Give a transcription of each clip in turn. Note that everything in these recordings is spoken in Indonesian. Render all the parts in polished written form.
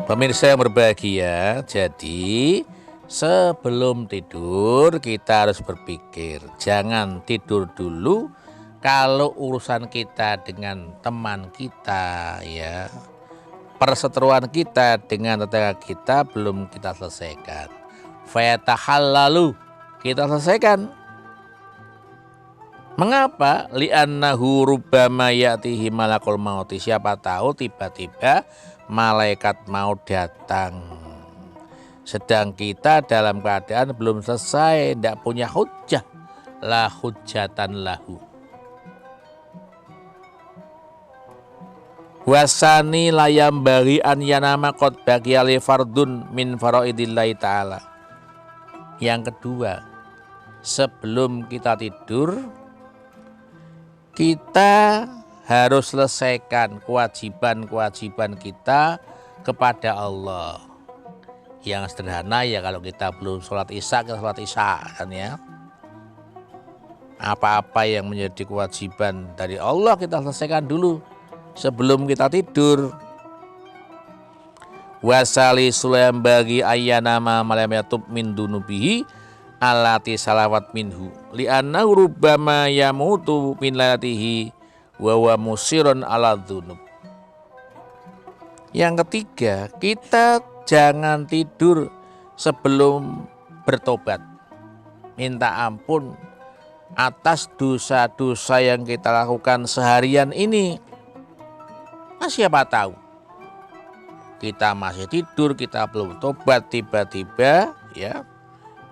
Pemirsa yang berbahagia, jadi sebelum tidur kita harus berpikir, jangan tidur dulu kalau urusan kita dengan teman kita, ya, perseteruan kita dengan tetangga kita belum kita selesaikan. Fatahallalu, kita selesaikan. Mengapa? Li'annahu rubbama ya'tihi malakul mauti. Siapa tahu tiba-tiba malaikat maut datang. Sedang kita dalam keadaan belum selesai, tidak punya hujjah. La hujjatan lahu. Wasani layam bagi an yanama qad baqiya li fardun min faraidillahi ta'ala. Yang kedua, sebelum kita tidur, kita harus selesaikan kewajiban-kewajiban kita kepada Allah. Yang sederhana ya, kalau kita belum sholat isya, kita sholat isya kan ya. Apa-apa yang menjadi kewajiban dari Allah kita selesaikan dulu sebelum kita tidur. Wasali sulaim bagi ayyanama malam yatub min dunubihi alati salawat minhu li'anna rubbama yamutu min lalatihi wa huwa musirun ala dzunub. Yang ketiga, kita jangan tidur sebelum bertobat, minta ampun atas dosa-dosa yang kita lakukan seharian ini. Nah, siapa tahu kita masih tidur, kita belum tobat, tiba-tiba ya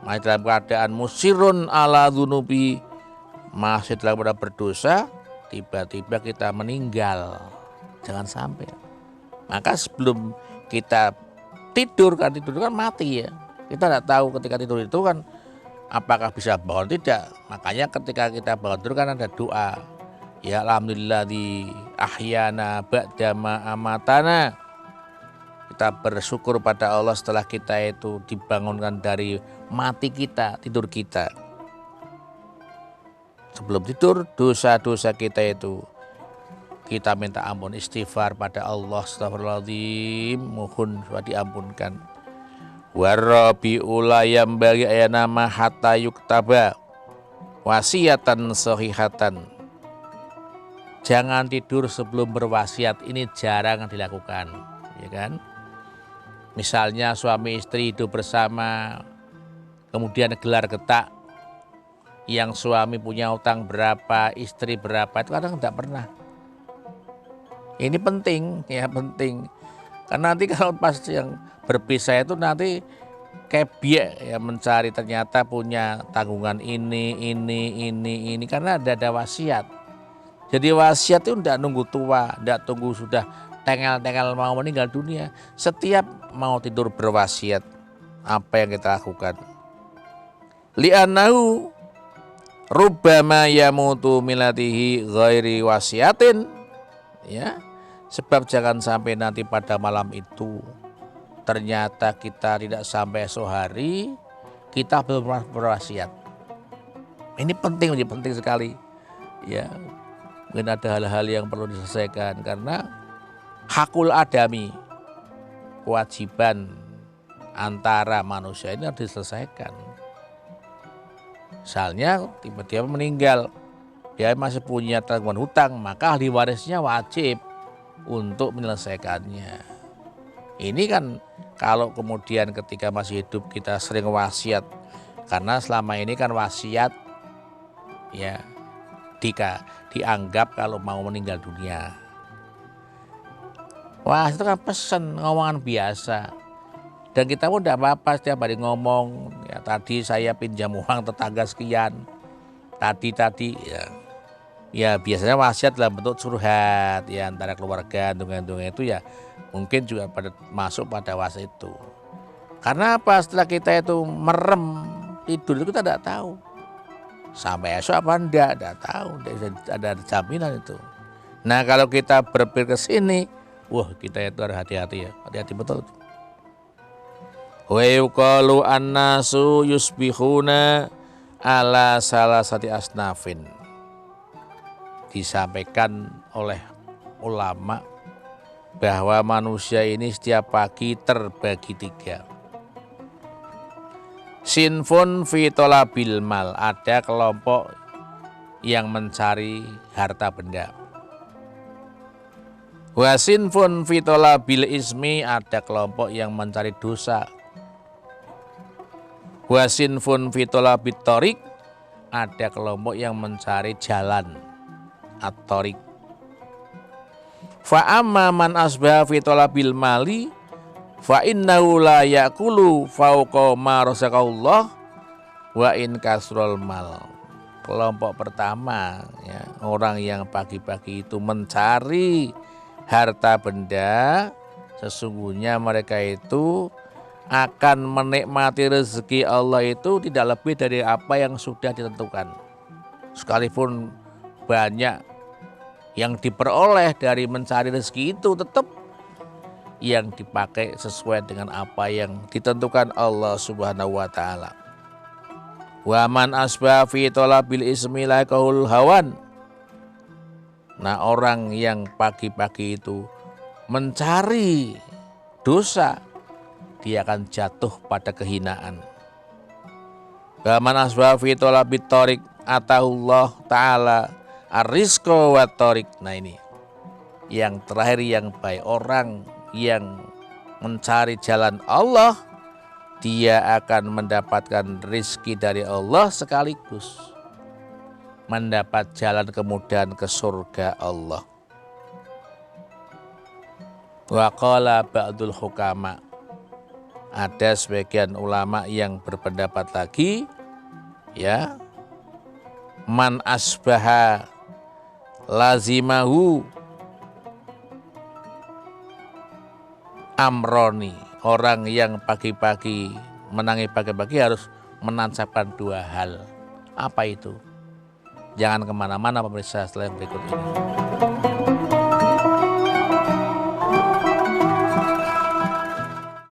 masih dalam keadaan musirun ala dzunubi, masih dalam keadaan berdosa, tiba-tiba kita meninggal. Jangan sampai. Maka sebelum kita tidur, kan tidur kan mati ya, kita tidak tahu ketika tidur itu kan apakah bisa bangun tidak. Makanya ketika kita bangun tidur kan ada doa, ya alhamdulilladzi ahyana ba'dama amatana. Kita bersyukur pada Allah setelah kita itu dibangunkan dari mati kita, tidur kita. Sebelum tidur, dosa-dosa kita itu kita minta ampun, istighfar pada Allah, astagfirullahaladzim, mohon diampunkan. Warabi'ula yang bagi ayanama hatta yuktaba wasiatan sahihatan. Jangan tidur sebelum berwasiat, ini jarang dilakukan, ya kan? Misalnya suami istri hidup bersama, kemudian gelar getak, yang suami punya utang berapa, istri berapa, itu kadang tidak pernah. Ini penting, ya penting. Karena nanti kalau pas yang berpisah itu nanti kayak biak ya, mencari ternyata punya tanggungan ini, karena ada wasiat. Jadi wasiat itu tidak nunggu tua, tidak tunggu sudah tengel-tengel mau meninggal dunia. Setiap mau tidur berwasiat apa yang kita lakukan. Li'annahu rubbama yamutu milatihi ghairi wasiatin, ya. Sebab jangan sampai nanti pada malam itu ternyata kita tidak sampai esok hari kita belum berwasiat. Ini penting sekali, ya. Mungkin ada hal-hal yang perlu diselesaikan karena hakul adami, kewajiban antara manusia ini harus diselesaikan. Misalnya tiba-tiba meninggal, dia masih punya tanggungan hutang, maka ahli warisnya wajib untuk menyelesaikannya. Ini kan kalau kemudian ketika masih hidup kita sering wasiat, karena selama ini kan wasiat ya dianggap kalau mau meninggal dunia. Wah, itu kan pesan, ngomongan biasa. Dan kita pun tidak apa-apa setiap hari ngomong, ya tadi saya pinjam uang tetangga sekian, tadi ya biasanya wasiat dalam bentuk curhat ya antara keluarga, dongeng-dongeng itu ya mungkin juga masuk pada wasiat itu. Karena apa? Setelah kita itu merem tidur itu kita tidak tahu sampai esok apa tidak tahu, tidak ada jaminan itu. Nah kalau kita berpikir ke sini, wah kita itu harus hati-hati ya, hati-hati betul. Wa yuqalu annasu yusbihuna ala salasati asnafin. Disampaikan oleh ulama bahwa manusia ini setiap pagi terbagi tiga. Sinfun fi talabil mal, ada kelompok yang mencari harta benda. Wa sinfun fi talabil ismi, ada kelompok yang mencari dosa. Wa sinfun fi talabit thoriq, ada kelompok yang mencari jalan at-thoriq. Fa amma man asbaha fi talabil mali fa innahu la yaqulu fauqa ma razaqallah wa in kasrul mal. Kelompok pertama ya, orang yang pagi-pagi itu mencari harta benda, sesungguhnya mereka itu akan menikmati rezeki Allah itu tidak lebih dari apa yang sudah ditentukan. Sekalipun banyak yang diperoleh dari mencari rezeki itu, tetap yang dipakai sesuai dengan apa yang ditentukan Allah Subhanahu wa taala. Wa man asba fi talabil ismi laqahul hawan. Nah, orang yang pagi-pagi itu mencari dosa, dia akan jatuh pada kehinaan. Wa man asba fi talabit thoriq atahullah taala ar-rizqa wa thoriq. Nah, ini yang terakhir yang baik, orang yang mencari jalan Allah, dia akan mendapatkan rizki dari Allah sekaligus mendapat jalan kemudahan ke surga Allah. Wa qala ba'dul hukama, ada sebagian ulama yang berpendapat lagi, ya, man asbaha lazimahu amroni, orang yang pagi-pagi menangi pagi-pagi harus menancapkan dua hal. Apa itu? Jangan kemana-mana pemirsa, setelah berikut ini.